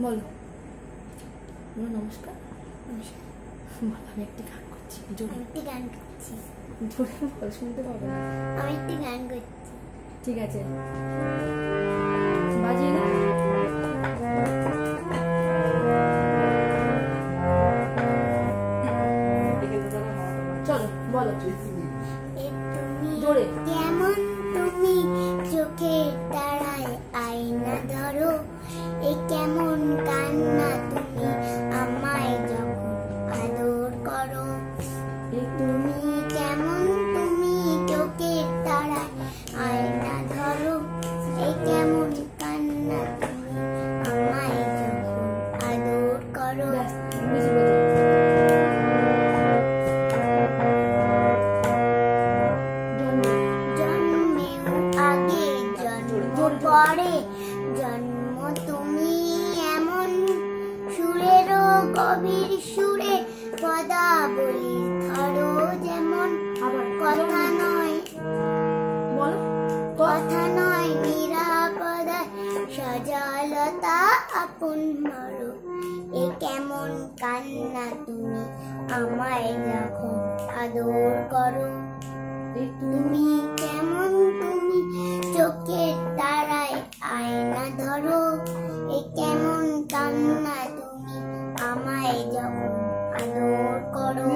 বলো বলো নমস্কার। আমি একটি গান করছি, জোরে একটি গান করছি, জোরে বল, শুনতে পাবো না। আমি একটি গান করছি। ঠিক আছে, বাজিয়ে না। চলো বলো জোরে। কেমন তুমি চোখের তারায় আয়না ধরো, এ কেমন কান্না তুমি আমায় যখন আদর করো। তুমি কেমন তুমি চোখের তারায় আয়না ধরো, এ কেমন কান্না তুমি আমায় যখন আদর করো। পরে জন্ম তুমি এমন সুরেরও গভীর সুরে পদাবলী ধরো, যেমন কথা নয় কথা নয় নিরাপদায় সজলতা আপন মরো। এ কেমন কান্না তুমি আমায় যখন আদর করো। তুমি কেমন তুমি চোখের তারায় আয়না ধরো, এ কেমন কান্না তুমি আমায় যখন আদর করো।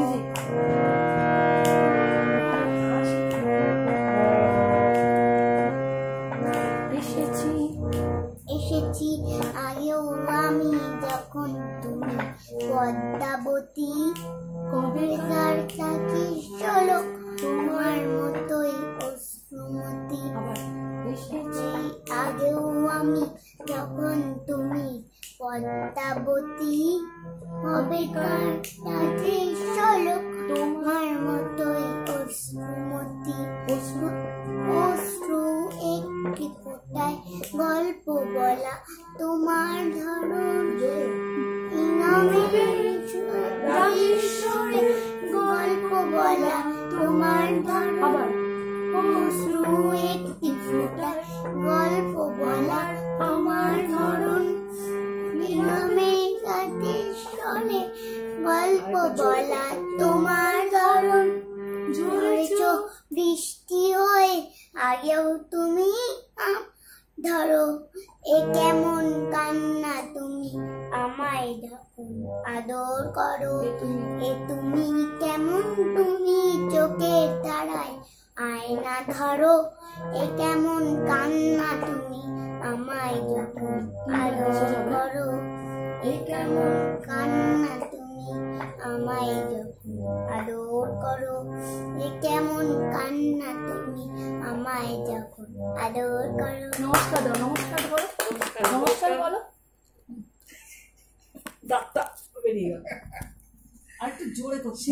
এসেছি আগেও আমি যখন তুমি পদ্মাবতী, কবে তার থাকিস চলো তোমার মতোই অশ্রুমতি। এসেছি আগেও আমি যখন তুমি পদ্মাবতী, কবে তার থাকিস চলো তোমার মতোই অশ্রুমতি। অশ্রু একটি ফোঁটায় গল্প বলা তোমার ধরন, গল্প বলা তোমার ধরন। অশ্রু একটি ফোঁটায় গল্প বলা তোমার ধরন, নিয়মে কাটে শোনে গল্প বলা তোমার ধরন। ঝরেছ বৃষ্টি হয়ে আগেও তুমি ধরো, এ কেমন কান্না তুমি আমায় যখন আদর করো। এ তুমি কেমন তুমি চোখের তারায় আয়না ধরো, এ কেমন কান্না তুমি আমায় যখন আদর করো। এ কেমন কান্না তুমি আমায় যখন আদর করো। এ কেমন কান্না তুমি আমায় যখন আদর করো। নমস্কার দাও, নমস্কার বলো, নমস্কার বলো। ডাক্তার বেরিয়ে গেল, আর একটু জোরে করছি।